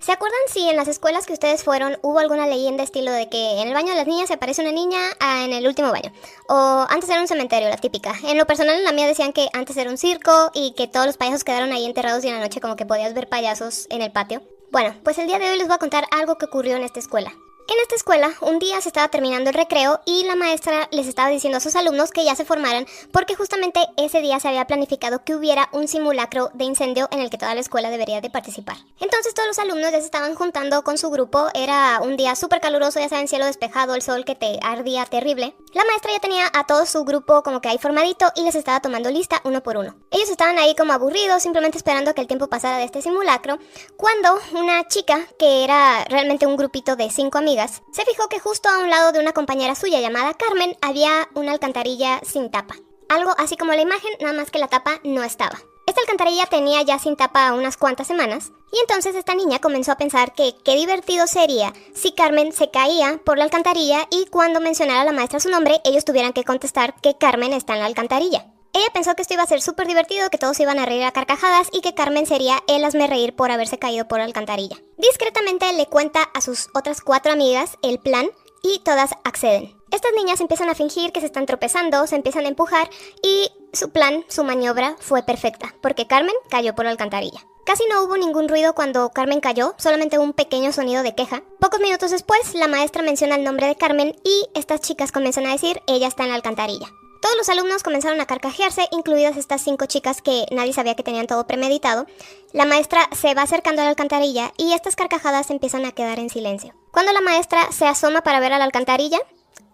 ¿Se acuerdan si en las escuelas que ustedes fueron hubo alguna leyenda estilo de que en el baño de las niñas se aparece una niña en el último baño? O antes era un cementerio, la típica. En lo personal en la mía decían que antes era un circo y que todos los payasos quedaron ahí enterrados y en la noche como que podías ver payasos en el patio. Bueno, pues el día de hoy les voy a contar algo que ocurrió en esta escuela. En esta escuela, un día se estaba terminando el recreo y la maestra les estaba diciendo a sus alumnos que ya se formaran porque justamente ese día se había planificado que hubiera un simulacro de incendio en el que toda la escuela debería de participar. Entonces todos los alumnos ya se estaban juntando con su grupo, era un día súper caluroso, ya saben, cielo despejado, el sol que te ardía terrible. La maestra ya tenía a todo su grupo como que ahí formadito y les estaba tomando lista uno por uno. Ellos estaban ahí como aburridos, simplemente esperando a que el tiempo pasara de este simulacro, cuando una chica, que era realmente un grupito de 5 amigas, se fijó que justo a un lado de una compañera suya llamada Carmen había una alcantarilla sin tapa. Algo así como la imagen, nada más que la tapa no estaba. Esta alcantarilla tenía ya sin tapa unas cuantas semanas, y entonces esta niña comenzó a pensar que qué divertido sería si Carmen se caía por la alcantarilla y cuando mencionara a la maestra su nombre, ellos tuvieran que contestar que Carmen está en la alcantarilla. Ella pensó que esto iba a ser súper divertido, que todos iban a reír a carcajadas y que Carmen sería el hazmerreír por haberse caído por la alcantarilla. Discretamente le cuenta a sus otras 4 amigas el plan y todas acceden. Estas niñas empiezan a fingir que se están tropezando, se empiezan a empujar y su plan, su maniobra fue perfecta, porque Carmen cayó por la alcantarilla. Casi no hubo ningún ruido cuando Carmen cayó, solamente un pequeño sonido de queja. Pocos minutos después, la maestra menciona el nombre de Carmen y estas chicas comienzan a decir, ella está en la alcantarilla. Todos los alumnos comenzaron a carcajearse, incluidas estas 5 chicas que nadie sabía que tenían todo premeditado. La maestra se va acercando a la alcantarilla y estas carcajadas empiezan a quedar en silencio. Cuando la maestra se asoma para ver a la alcantarilla,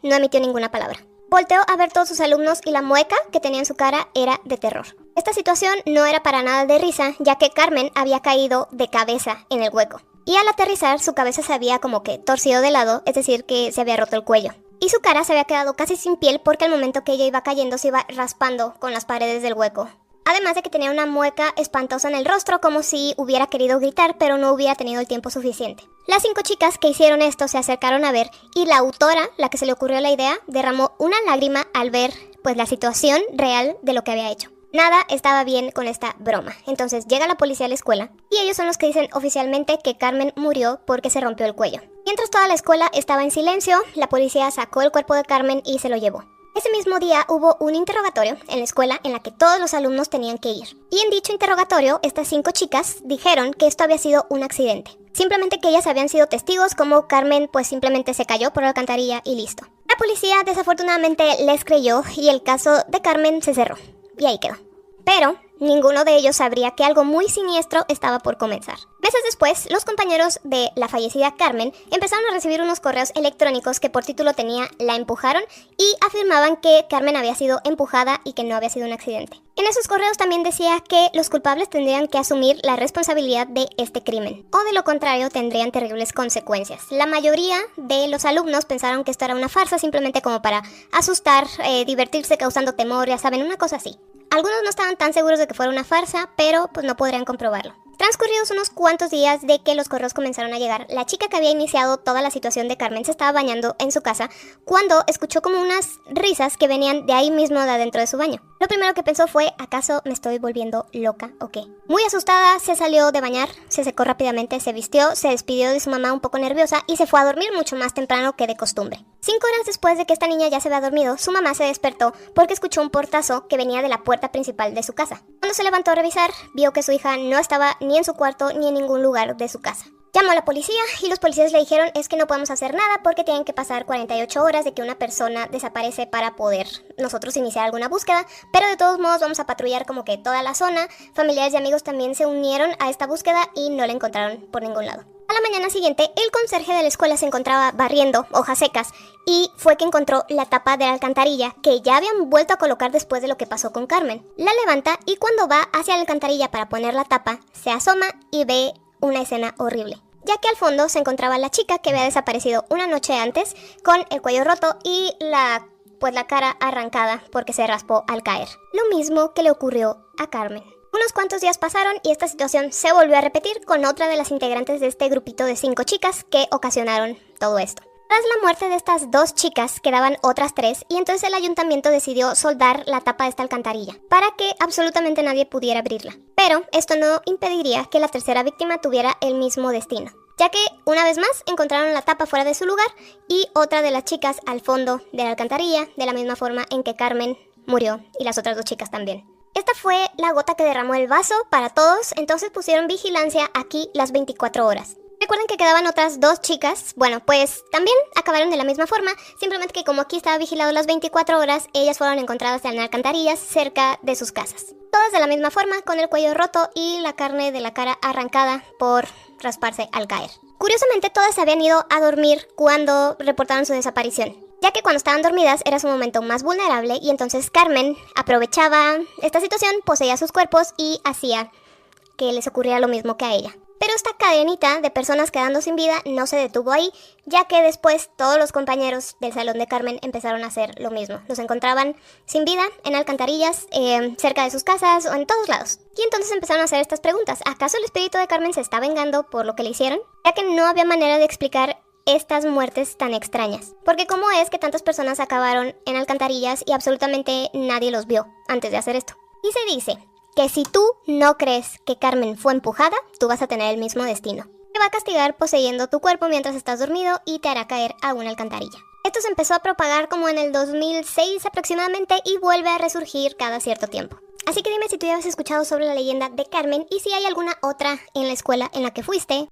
no emitió ninguna palabra. Volteó a ver todos sus alumnos y la mueca que tenía en su cara era de terror. Esta situación no era para nada de risa, ya que Carmen había caído de cabeza en el hueco. Y al aterrizar, su cabeza se había como que torcido de lado, es decir, que se había roto el cuello. Y su cara se había quedado casi sin piel porque al momento que ella iba cayendo se iba raspando con las paredes del hueco. Además de que tenía una mueca espantosa en el rostro, como si hubiera querido gritar pero no hubiera tenido el tiempo suficiente. Las 5 chicas que hicieron esto se acercaron a ver y la autora, la que se le ocurrió la idea, derramó una lágrima al ver pues la situación real de lo que había hecho. Nada estaba bien con esta broma. Entonces llega la policía a la escuela y ellos son los que dicen oficialmente que Carmen murió porque se rompió el cuello. Mientras toda la escuela estaba en silencio, la policía sacó el cuerpo de Carmen y se lo llevó. Ese mismo día hubo un interrogatorio en la escuela en la que todos los alumnos tenían que ir. Y en dicho interrogatorio, estas 5 chicas dijeron que esto había sido un accidente. Simplemente que ellas habían sido testigos como Carmen pues simplemente se cayó por la alcantarilla y listo. La policía desafortunadamente les creyó y el caso de Carmen se cerró. Y ahí quedó. Pero ninguno de ellos sabría que algo muy siniestro estaba por comenzar. Meses después, los compañeros de la fallecida Carmen empezaron a recibir unos correos electrónicos que por título tenía "La empujaron" y afirmaban que Carmen había sido empujada y que no había sido un accidente. En esos correos también decía que los culpables tendrían que asumir la responsabilidad de este crimen, o de lo contrario tendrían terribles consecuencias. La mayoría de los alumnos pensaron que esto era una farsa simplemente como para asustar, divertirse causando temor, ya saben, una cosa así. Algunos no estaban tan seguros de que fuera una farsa, pero pues no podrían comprobarlo. Transcurridos unos cuantos días de que los correos comenzaron a llegar, la chica que había iniciado toda la situación de Carmen se estaba bañando en su casa cuando escuchó como unas risas que venían de ahí mismo de adentro de su baño. Lo primero que pensó fue, ¿acaso me estoy volviendo loca o qué? Muy asustada, se salió de bañar, se secó rápidamente, se vistió, se despidió de su mamá un poco nerviosa y se fue a dormir mucho más temprano que de costumbre. 5 horas después de que esta niña ya se había dormido, su mamá se despertó porque escuchó un portazo que venía de la puerta principal de su casa. Cuando se levantó a revisar, vio que su hija no estaba ni en su cuarto ni en ningún lugar de su casa. Llamó a la policía y los policías le dijeron es que no podemos hacer nada porque tienen que pasar 48 horas de que una persona desaparece para poder nosotros iniciar alguna búsqueda, pero de todos modos vamos a patrullar como que toda la zona. Familiares y amigos también se unieron a esta búsqueda y no la encontraron por ningún lado. A la mañana siguiente, el conserje de la escuela se encontraba barriendo hojas secas y fue que encontró la tapa de la alcantarilla que ya habían vuelto a colocar después de lo que pasó con Carmen. La levanta y cuando va hacia la alcantarilla para poner la tapa, se asoma y ve una escena horrible, ya que al fondo se encontraba la chica que había desaparecido una noche antes con el cuello roto y la cara arrancada porque se raspó al caer. Lo mismo que le ocurrió a Carmen. Unos cuantos días pasaron y esta situación se volvió a repetir con otra de las integrantes de este grupito de 5 chicas que ocasionaron todo esto. Tras la muerte de estas dos chicas quedaban otras tres y entonces el ayuntamiento decidió soldar la tapa de esta alcantarilla para que absolutamente nadie pudiera abrirla. Pero esto no impediría que la tercera víctima tuviera el mismo destino, ya que una vez más encontraron la tapa fuera de su lugar y otra de las chicas al fondo de la alcantarilla, de la misma forma en que Carmen murió y las otras dos chicas también. Esta fue la gota que derramó el vaso para todos, entonces pusieron vigilancia aquí las 24 horas. Recuerden que quedaban otras dos chicas, bueno, pues también acabaron de la misma forma, simplemente que como aquí estaba vigilado las 24 horas, ellas fueron encontradas en alcantarillas cerca de sus casas. Todas de la misma forma, con el cuello roto y la carne de la cara arrancada por rasparse al caer. Curiosamente, todas se habían ido a dormir cuando reportaron su desaparición, ya que cuando estaban dormidas era su momento más vulnerable y entonces Carmen aprovechaba esta situación, poseía sus cuerpos y hacía que les ocurriera lo mismo que a ella. Pero esta cadenita de personas quedando sin vida no se detuvo ahí, ya que después todos los compañeros del salón de Carmen empezaron a hacer lo mismo. Los encontraban sin vida en alcantarillas, cerca de sus casas o en todos lados. Y entonces empezaron a hacer estas preguntas. ¿Acaso el espíritu de Carmen se está vengando por lo que le hicieron? Ya que no había manera de explicar estas muertes tan extrañas. Porque ¿cómo es que tantas personas acabaron en alcantarillas y absolutamente nadie los vio antes de hacer esto? Y se dice que si tú no crees que Carmen fue empujada, tú vas a tener el mismo destino. Te va a castigar poseyendo tu cuerpo mientras estás dormido y te hará caer a una alcantarilla. Esto se empezó a propagar como en el 2006 aproximadamente y vuelve a resurgir cada cierto tiempo. Así que dime si tú ya habías escuchado sobre la leyenda de Carmen y si hay alguna otra en la escuela en la que fuiste